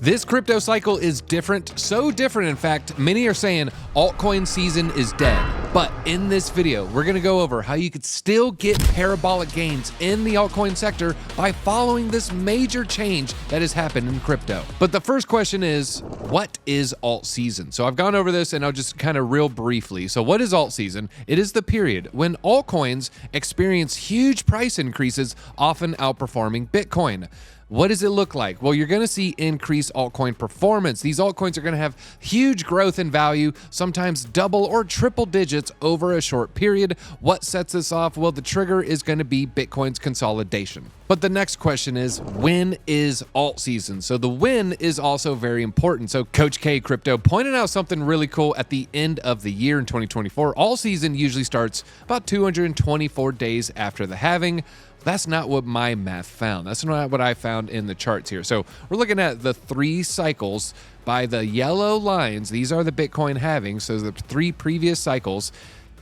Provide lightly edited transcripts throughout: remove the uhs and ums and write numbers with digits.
This crypto cycle is different, so different in fact, many are saying altcoin season is dead. But in this video, we're gonna go over how you could still get parabolic gains in the altcoin sector by following this major change that has happened in crypto. But the first question is, what is alt season? So I've gone over this and I'll just kind of real briefly. So what is alt season? It is the period when altcoins experience huge price increases, often outperforming Bitcoin. What does it look like? Well, you're going to see increased altcoin performance. These altcoins are going to have huge growth in value, sometimes double or triple digits over a short period. What sets this off? Well, the trigger is going to be Bitcoin's consolidation. But the next question is, when is alt season? So the when is also very important. So Coach K Crypto pointed out something really cool at the end of the year in 2024. Alt season usually starts about 224 days after the halving. That's not what my math found. That's not what I found in the charts here. So we're looking at the 3 cycles by the yellow lines. These are the Bitcoin halvings, so the 3 previous cycles.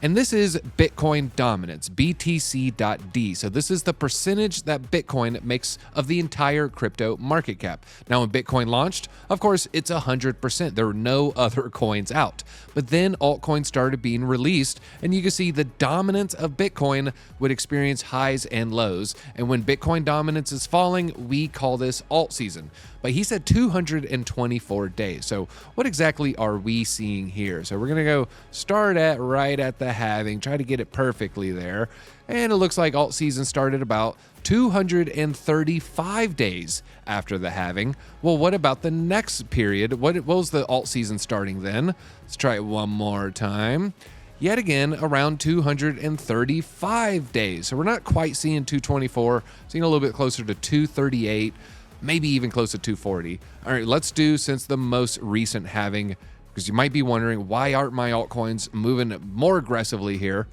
And this is Bitcoin dominance, BTC.D. So this is the percentage that Bitcoin makes of the entire crypto market cap. Now, when Bitcoin launched, of course, it's 100%. There were no other coins out. But then altcoins started being released, and you can see the dominance of Bitcoin would experience highs and lows. And when Bitcoin dominance is falling, we call this alt season. But he said 224 days. So what exactly are we seeing here? So we're going to go start right at the halving, try to get it perfectly there. And it looks like alt season started about 235 days after the halving. Well, what about the next period? What was the alt season starting then? Let's try it one more time. Yet again, around 235 days. So we're not quite seeing 224, seeing a little bit closer to 238. Maybe even close to 240. All right, let's do since the most recent halving, because you might be wondering, why aren't my altcoins moving more aggressively here?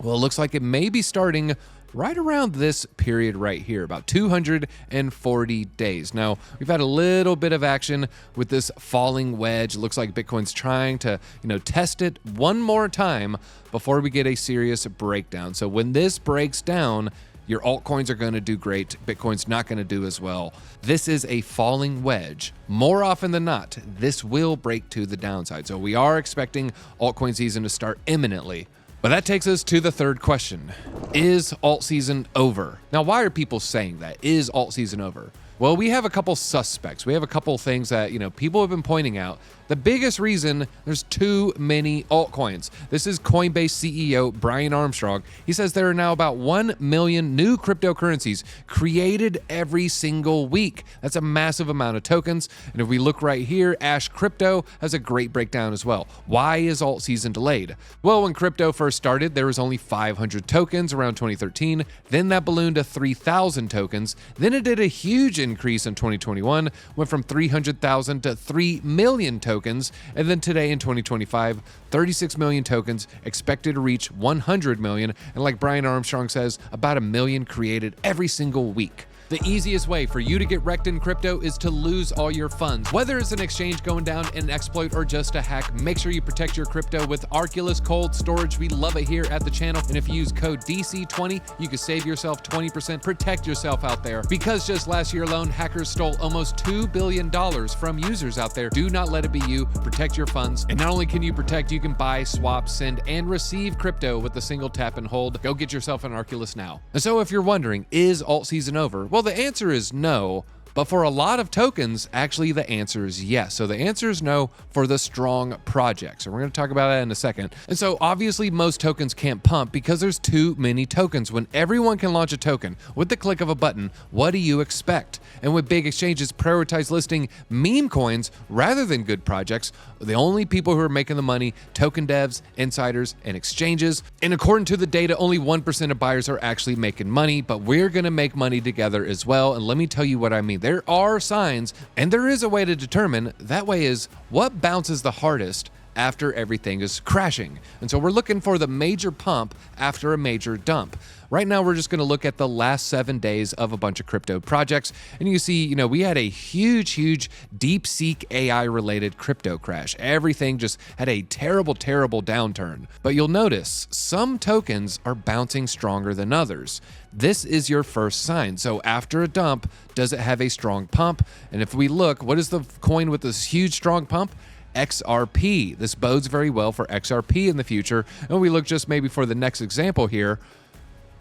Well, it looks like it may be starting right around this period right here, about 240 days. Now, we've had a little bit of action with this falling wedge. It looks like Bitcoin's trying to, test it one more time before we get a serious breakdown. So when this breaks down, your altcoins are going to do great. Bitcoin's not going to do as well. This is a falling wedge. More often than not, this will break to the downside. So we are expecting altcoin season to start imminently. But that takes us to the third question. Is alt season over? Now, why are people saying that? Is alt season over? Well, we have a couple suspects. We have a couple things that, people have been pointing out. The biggest reason, there's too many altcoins. This is Coinbase CEO Brian Armstrong. He says there are now about 1 million new cryptocurrencies created every single week. That's a massive amount of tokens. And if we look right here, Ash Crypto has a great breakdown as well. Why is alt season delayed? Well, when crypto first started, there was only 500 tokens around 2013. Then that ballooned to 3,000 tokens. Then it did a huge increase in 2021, went from 300,000 to 3 million tokens. And then today in 2025, 36 million tokens, expected to reach 100 million. And like Brian Armstrong says, about 1 million created every single week. The easiest way for you to get wrecked in crypto is to lose all your funds. Whether it's an exchange going down, an exploit, or just a hack, make sure you protect your crypto with Arculus Cold Storage. We love it here at the channel. And if you use code DC20, you can save yourself 20%. Protect yourself out there. Because just last year alone, hackers stole almost $2 billion from users out there. Do not let it be you. Protect your funds. And not only can you protect, you can buy, swap, send, and receive crypto with a single tap and hold. Go get yourself an Arculus now. And so if you're wondering, is alt season over? Well, the answer is no. But for a lot of tokens, actually the answer is yes. So the answer is no for the strong projects. And we're going to talk about that in a second. And so obviously most tokens can't pump because there's too many tokens. When everyone can launch a token with the click of a button, what do you expect? And when big exchanges prioritize listing meme coins rather than good projects, the only people who are making the money, token devs, insiders, and exchanges. And according to the data, only 1% of buyers are actually making money, but we're going to make money together as well. And let me tell you what I mean. There are signs, and there is a way to determine. That way is what bounces the hardest after everything is crashing. And so we're looking for the major pump after a major dump. Right now, we're just going to look at the last 7 days of a bunch of crypto projects. And you see, we had a huge DeepSeek AI related crypto crash. Everything just had a terrible downturn. But you'll notice some tokens are bouncing stronger than others. This is your first sign. So after a dump, does it have a strong pump? And if we look, what is the coin with this huge strong pump? XRP. This bodes very well for XRP in the future. And we look just maybe for the next example here.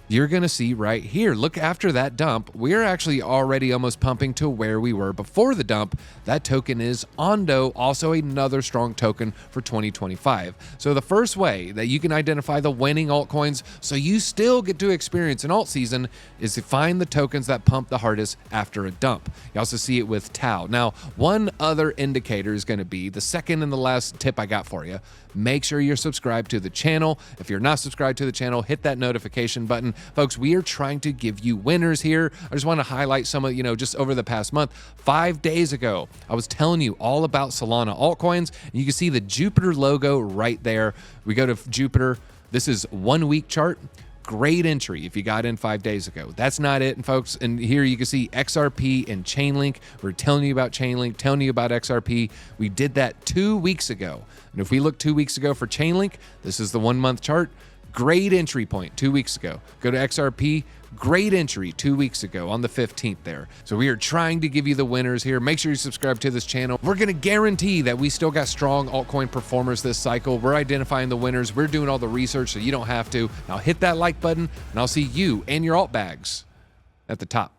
You're going to see right here, look, after that dump, we're actually already almost pumping to where we were before the dump. That token is Ondo, also another strong token for 2025. So the first way that you can identify the winning altcoins so you still get to experience an alt season is to find the tokens that pump the hardest after a dump. You also see it with Tau. Now, one other indicator is going to be the second and the last tip I got for you. Make sure you're subscribed to the channel. If you're not subscribed to the channel, hit that notification button. Folks, we are trying to give you winners here. I just want to highlight some of, just over the past month. 5 days ago, I was telling you all about Solana altcoins. And you can see the Jupiter logo right there. We go to Jupiter. This is 1 week chart. Great entry if you got in 5 days ago. That's not it, and folks. And here you can see XRP and Chainlink. We're telling you about Chainlink, telling you about XRP. We did that 2 weeks ago. And if we look 2 weeks ago for Chainlink, this is the 1 month chart. Great entry point 2 weeks ago. Go to XRP. Great entry 2 weeks ago on the 15th there. So we are trying to give you the winners here. Make sure you subscribe to this channel. We're going to guarantee that we still got strong altcoin performers this cycle. We're identifying the winners. We're doing all the research so you don't have to. Now hit that like button, and I'll see you and your alt bags at the top.